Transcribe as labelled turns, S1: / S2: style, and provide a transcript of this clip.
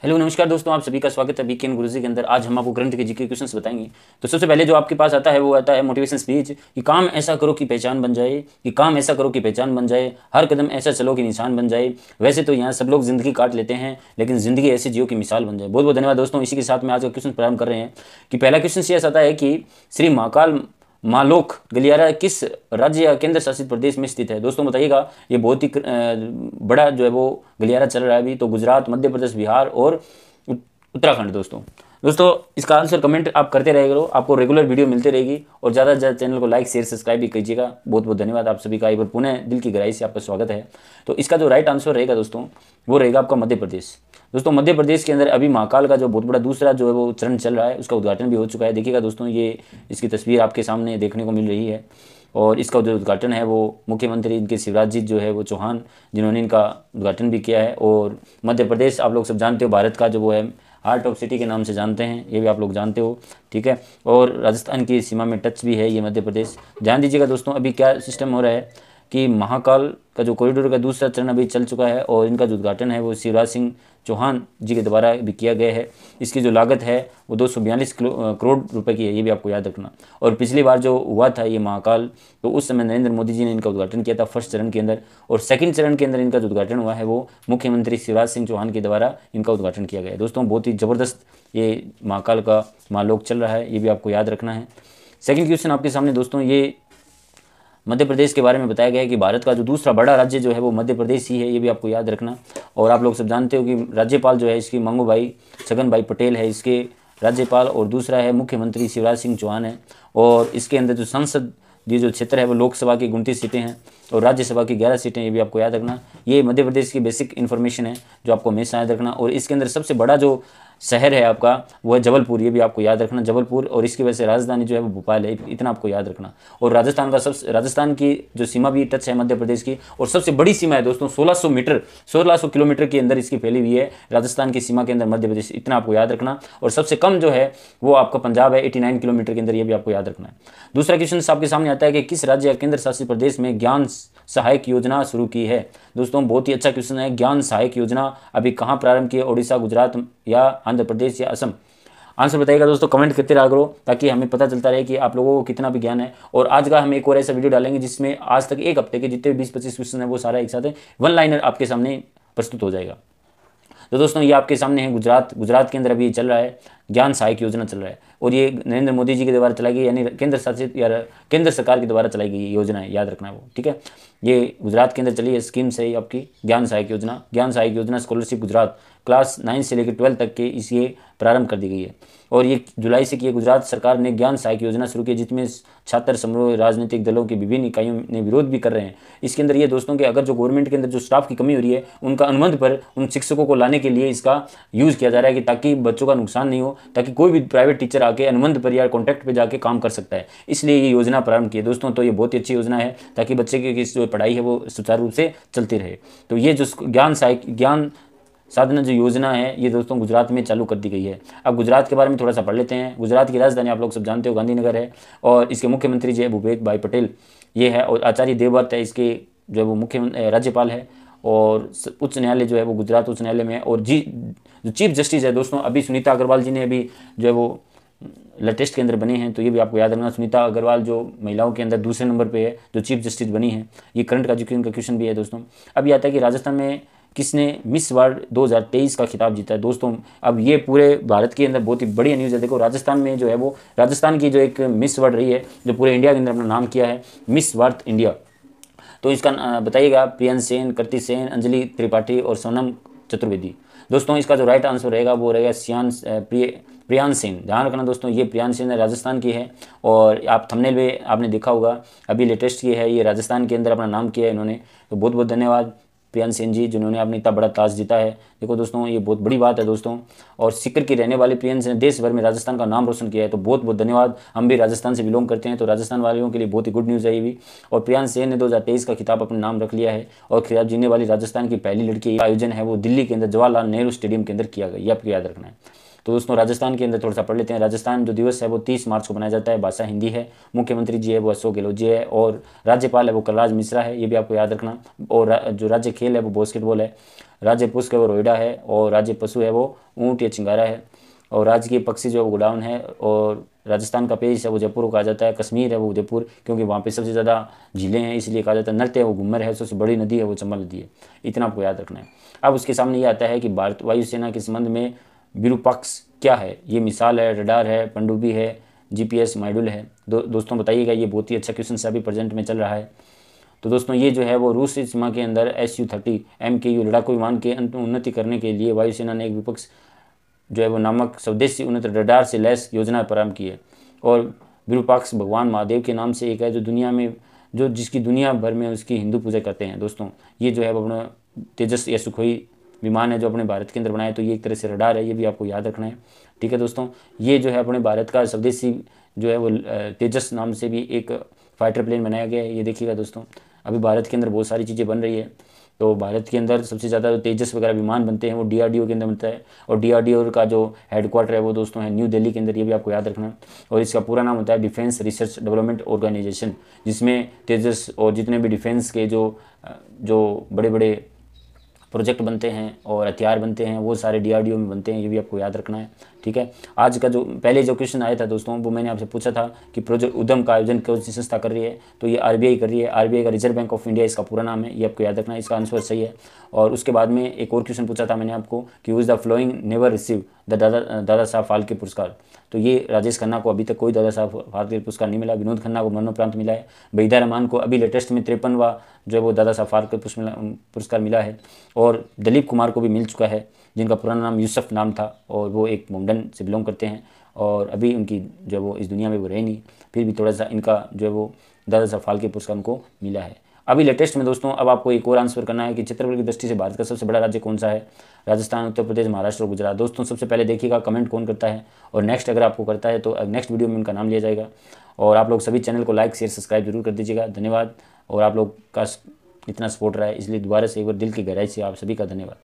S1: Hello नमस्कार दोस्तों, आप सभी का स्वागत है वीकेंड गुरुजी के अंदर। आज हम आपको करंट के जीके क्वेश्चंस बताएंगे। तो सबसे पहले जो आपके पास आता है वो आता है मोटिवेशन स्पीच कि काम ऐसा करो कि पहचान बन जाए, कि काम ऐसा करो कि पहचान बन जाए, हर कदम ऐसा चलो कि निशान बन जाए। वैसे तो यहाँ सब लोग जिंदगी काट लेते हैं, लेकिन जिंदगी ऐसी जियो की मिसाल बन जाए। बहुत बहुत धन्यवाद दोस्तों। इसी के साथ में आज का क्वेश्चन प्रारंभ कर रहे हैं कि पहला क्वेश्चन ये आता है कि श्री महाकाल मालोक गलियारा किस राज्य या केंद्र शासित प्रदेश में स्थित है। दोस्तों बताइएगा, ये बहुत ही बड़ा जो है वो गलियारा चल रहा है अभी। तो गुजरात, मध्य प्रदेश, बिहार और उत्तराखंड। दोस्तों इसका आंसर कमेंट आप करते रहे करो, आपको रेगुलर वीडियो मिलती रहेगी। और ज़्यादा से ज़्यादा चैनल को लाइक शेयर सब्सक्राइब भी कीजिएगा। बहुत बहुत धन्यवाद आप सभी का, एक बार पुनः दिल की गहराई से आपका स्वागत है। तो इसका जो राइट आंसर रहेगा दोस्तों, वो रहेगा आपका मध्य प्रदेश। दोस्तों मध्य प्रदेश के अंदर अभी महाकाल का जो बहुत बड़ा दूसरा जो है वो चरण चल रहा है, उसका उद्घाटन भी हो चुका है। देखिएगा दोस्तों, ये इसकी तस्वीर आपके सामने देखने को मिल रही है। और इसका जो उद्घाटन है वो मुख्यमंत्री इनके शिवराज जी जो है वो चौहान, जिन्होंने इनका उद्घाटन भी किया है। और मध्य प्रदेश आप लोग सब जानते हो, भारत का जो वो है हार्ट ऑफ सिटी के नाम से जानते हैं, ये भी आप लोग जानते हो, ठीक है। और राजस्थान की सीमा में टच भी है ये मध्य प्रदेश। ध्यान दीजिएगा दोस्तों, अभी क्या सिस्टम हो रहा है कि महाकाल का जो कॉरिडोर का दूसरा चरण अभी चल चुका है और इनका जो उद्घाटन है वो शिवराज सिंह चौहान जी के द्वारा भी किया गया है। इसकी जो लागत है वो 242 करोड़ रुपए की है, ये भी आपको याद रखना। और पिछली बार जो हुआ था ये महाकाल, तो उस समय नरेंद्र मोदी जी ने इनका उद्घाटन किया था फर्स्ट चरण के अंदर। और सेकंड चरण के अंदर इनका जो उद्घाटन हुआ है वो मुख्यमंत्री शिवराज सिंह चौहान के द्वारा इनका उद्घाटन किया गया है। दोस्तों बहुत ही ज़बरदस्त ये महाकाल का महालोक चल रहा है, ये भी आपको याद रखना है। सेकेंड क्वेश्चन आपके सामने दोस्तों, ये मध्य प्रदेश के बारे में बताया गया है कि भारत का जो दूसरा बड़ा राज्य जो है वो मध्य प्रदेश ही है, ये भी आपको याद रखना। और आप लोग सब जानते हो कि राज्यपाल जो है इसकी मंगूभाई छगन भाई पटेल है इसके राज्यपाल, और दूसरा है मुख्यमंत्री शिवराज सिंह चौहान है। और इसके अंदर जो संसद ये जो क्षेत्र है वो लोकसभा की 29 सीटें हैं और राज्यसभा की 11 सीटें, ये भी आपको याद रखना। ये मध्य प्रदेश की बेसिक इन्फॉर्मेशन है जो आपको हमेशा याद रखना। और इसके अंदर सबसे बड़ा जो शहर है आपका वो है जबलपुर, ये भी आपको याद रखना, जबलपुर। और इसकी वजह से राजधानी जो है वो भोपाल है, इतना आपको याद रखना। और राजस्थान की जो सीमा भी टच है मध्य प्रदेश की, और सबसे बड़ी सीमा है दोस्तों 1600 मीटर, 1600 किलोमीटर के अंदर इसकी फैली हुई है राजस्थान की सीमा के अंदर मध्य प्रदेश, इतना आपको याद रखना। और सबसे कम जो है वो आपका पंजाब है 89 किलोमीटर के अंदर, ये भी आपको याद रखना है। दूसरा क्वेश्चन आपके सामने आता है कि किस राज्य या केंद्र शासित प्रदेश में ज्ञान सहायक योजना शुरू की है। दोस्तों बहुत ही अच्छा क्वेश्चन है। ज्ञान सहायक योजना अभी कहाँ प्रारंभ की है, ओडिशा, गुजरात या आंध्र प्रदेश या असम। आंसर बताइएगा दोस्तों, कमेंट करते रहा करो ताकि हमें पता चलता रहे कि आप लोगों को कितना भी ज्ञान है। और आज का हम एक और ऐसा वीडियो डालेंगे जिसमें आज तक एक हफ्ते के जितने 20-25 क्वेश्चन है वो सारा एक साथ वन लाइनर आपके सामने प्रस्तुत हो जाएगा। तो दोस्तों ये आपके सामने है गुजरात के अंदर अभी चल रहा है ज्ञान सहायक योजना चल रहा है, और ये नरेंद्र मोदी जी के द्वारा चलाई गई, यानी केंद्र शासित या केंद्र सरकार के द्वारा चलाई गई योजना है, याद रखना है वो, ठीक है। ये गुजरात के अंदर चली है स्कीम से आपकी ज्ञान सहायक योजना। ज्ञान सहायक योजना स्कॉलरशिप गुजरात क्लास 9 से लेकर 12 तक के इसे प्रारंभ कर दी गई है। और ये जुलाई से की गुजरात सरकार ने ज्ञान सहायक योजना शुरू की, जिसमें छात्र समूह, राजनीतिक दलों की विभिन्न इकाइयों ने विरोध भी कर रहे हैं। इसके अंदर ये दोस्तों कि अगर जो गवर्नमेंट के अंदर जो स्टाफ की कमी हो रही है उनका अनुबंध पर उन शिक्षकों को लाने के लिए इसका यूज़ किया जा रहा है, कि ताकि बच्चों का नुकसान नहीं हो, ताकि कोई भी प्राइवेट टीचर आके अनुबंध पर या कॉन्ट्रैक्ट पे जाके काम कर सकता है। इसलिए ये योजना प्रारंभ की है दोस्तों। तो ये बहुत ही अच्छी योजना है ताकि बच्चे की जो पढ़ाई है वो सुचारू रूप से चलती रहे। तो ये जो ज्ञान साधना जो योजना है ये दोस्तों गुजरात में चालू कर दी गई है। अब गुजरात के बारे में थोड़ा सा पढ़ लेते हैं। गुजरात की राजधानी आप लोग सब जानते हो गांधीनगर है, और इसके मुख्यमंत्री जो है भूपेश भाई पटेल ये है, और आचार्य देवव्रत है इसके जो है वो मुख्य राज्यपाल है। और उच्च न्यायालय जो है वो गुजरात उच्च न्यायालय में है। और जो चीफ जस्टिस है दोस्तों, अभी सुनीता अग्रवाल जी ने अभी जो है वो लेटेस्ट के अंदर बने हैं, तो ये भी आपको याद रखना। सुनीता अग्रवाल जो महिलाओं के अंदर दूसरे नंबर पे है जो चीफ जस्टिस बनी है। ये करंट एजुकेशन का क्वेश्चन भी है दोस्तों। अभी आता है कि राजस्थान में किसने मिस वर्ल्ड 2023 का खिताब जीता है। दोस्तों अब ये पूरे भारत के अंदर बहुत ही बढ़िया न्यूज़ है। देखो राजस्थान में जो है वो राजस्थान की जो एक मिस वर्ल्ड रही है जो पूरे इंडिया के अंदर अपना नाम किया है, मिस वर्ल्ड इंडिया। तो इसका बताइएगा, प्रियंश सेन, कृति सेन, अंजलि त्रिपाठी और सोनम चतुर्वेदी। दोस्तों इसका जो राइट आंसर रहेगा वो रहेगा प्रियांश सेन। ध्यान रखना दोस्तों, ये प्रियांश सेन राजस्थान की है। और आप थंबनेल में आपने देखा होगा अभी लेटेस्ट की है, ये राजस्थान के अंदर अपना नाम किया है इन्होंने। तो बहुत बहुत धन्यवाद प्रियांश सेन जी जिन्होंने अपने इतना बड़ा ताज जीता है। देखो दोस्तों ये बहुत बड़ी बात है दोस्तों। और सीकर की रहने वाले प्रियांश ने देश भर में राजस्थान का नाम रोशन किया है, तो बहुत बहुत धन्यवाद। हम भी राजस्थान से बिलोंग करते हैं, तो राजस्थान वालों के लिए बहुत ही गुड न्यूज़ है ये भी। और प्रियांश सेन ने 2023 का खिताब अपने नाम रख लिया है, और खिताब जीतने वाली राजस्थान की पहली लड़की आयोजन है वो दिल्ली के अंदर जवाहरलाल नेहरू स्टेडियम के अंदर किया गया, ये आपको याद रखना है। तो दोस्तों राजस्थान के अंदर थोड़ा सा पढ़ लेते हैं। राजस्थान जो दिवस है वो 30 मार्च को मनाया जाता है। भाषा हिंदी है। मुख्यमंत्री जी है वो अशोक गहलोत जी है और राज्यपाल है वो कलराज मिश्रा है, ये भी आपको याद रखना। और जो राज्य खेल है वो बास्केटबॉल है। राज्य पुष्प है वो रोइडा है और राज्य पशु है वो ऊँट या चिंगारा है। और राजकीय पक्षी जो है वो गुडाउन है। और राजस्थान का पेश है वो जयपुर को कहा जाता है। कश्मीर है वो उदयपुर, क्योंकि वहाँ पे सबसे ज़्यादा झीलें हैं इसलिए कहा जाता है। नृत्य है वो घूमर है। सबसे बड़ी नदी है वो चंबल नदी है। इतना आपको याद रखना है। अब उसके सामने ये आता है कि भारत वायुसेना के संबंध में विरूपाक्ष क्या है। ये मिसाल है, रडार है, पनडुब्बी है, GPS मॉड्यूल है। दोस्तों बताइएगा, ये बहुत ही अच्छा क्वेश्चन अभी प्रेजेंट में चल रहा है। तो दोस्तों ये जो है वो रूस सीमा के अंदर Su-30 MKU लड़ाकू विमान के उन्नति करने के लिए वायुसेना ने एक विपक्ष जो है वो नामक स्वदेशी उन्नत रडार से लैस योजना प्रारंभ की है। और विरूपाक्ष भगवान महादेव के नाम से एक है जो दुनिया में जिसकी दुनिया भर में उसकी हिंदू पूजा करते हैं। दोस्तों ये जो है वो अपना तेजस या सुखोई विमान है जो अपने भारत के अंदर बनाया, तो ये एक तरह से रडार है, ये भी आपको याद रखना है। ठीक है दोस्तों, ये जो है अपने भारत का स्वदेशी जो है वो तेजस नाम से भी एक फाइटर प्लेन बनाया गया है। ये देखिएगा दोस्तों, अभी भारत के अंदर बहुत सारी चीज़ें बन रही है। तो भारत के अंदर सबसे ज़्यादा जो तेजस वगैरह विमान बनते हैं वो DRDO के अंदर बनता है। और DRDO का जो हेडक्वार्टर है वो दोस्तों है न्यू दिल्ली के अंदर, ये भी आपको याद रखना। और इसका पूरा नाम होता है डिफेंस रिसर्च डेवलपमेंट ऑर्गेनाइजेशन, जिसमें तेजस और जितने भी डिफेंस के जो बड़े बड़े प्रोजेक्ट बनते हैं और हथियार बनते हैं वो सारे DRDO में बनते हैं, ये भी आपको याद रखना है। ठीक है, आज का जो पहले जो क्वेश्चन आया था दोस्तों वो मैंने आपसे पूछा था कि प्रोजेक्ट उद्यम का आयोजन कौन सी संस्था कर रही है, तो ये RBI कर रही है। RBI का रिजर्व बैंक ऑफ इंडिया इसका पूरा नाम है, ये आपको याद रखना है। इसका आंसर सही है। और उसके बाद में एक और क्वेश्चन पूछा था मैंने आपको कि who is the flowing never receive the Dada Saheb Phalke पुरस्कार, तो ये राजेश खन्ना को अभी तक कोई दादा साहब फाल्के पुरस्कार नहीं मिला। विनोद खन्ना को मरणोपरांत मिला है। वहीदा रहमान को अभी लेटेस्ट में 53वां जो है वो दादा साहब फाल्के पुरस्कार मिला है। और दिलीप कुमार को भी मिल चुका है, जिनका पुराना नाम यूसुफ नाम था और वो एक मोमडन से बिलोंग करते हैं और अभी उनकी जो वो इस दुनिया में वो रहे नहीं, फिर भी थोड़ा सा इनका जो है वो दादा साहब फाल्के पुरस्कार उनको मिला है अभी लेटेस्ट में। दोस्तों अब आपको एक और आंसर करना है कि क्षेत्रफल की दृष्टि से भारत का सबसे बड़ा राज्य कौन सा है। राजस्थान, उत्तर प्रदेश, महाराष्ट्र और गुजरात। दोस्तों सबसे पहले देखिएगा कमेंट कौन करता है और नेक्स्ट अगर आपको करता है तो नेक्स्ट वीडियो में उनका नाम लिया जाएगा। और आप लोग सभी चैनल को लाइक शेयर सब्सक्राइब जरूर कर दीजिएगा। धन्यवाद। और आप लोग का इतना सपोर्ट रहा है इसलिए दोबारा से एक बार दिल की गहराई से आप सभी का धन्यवाद।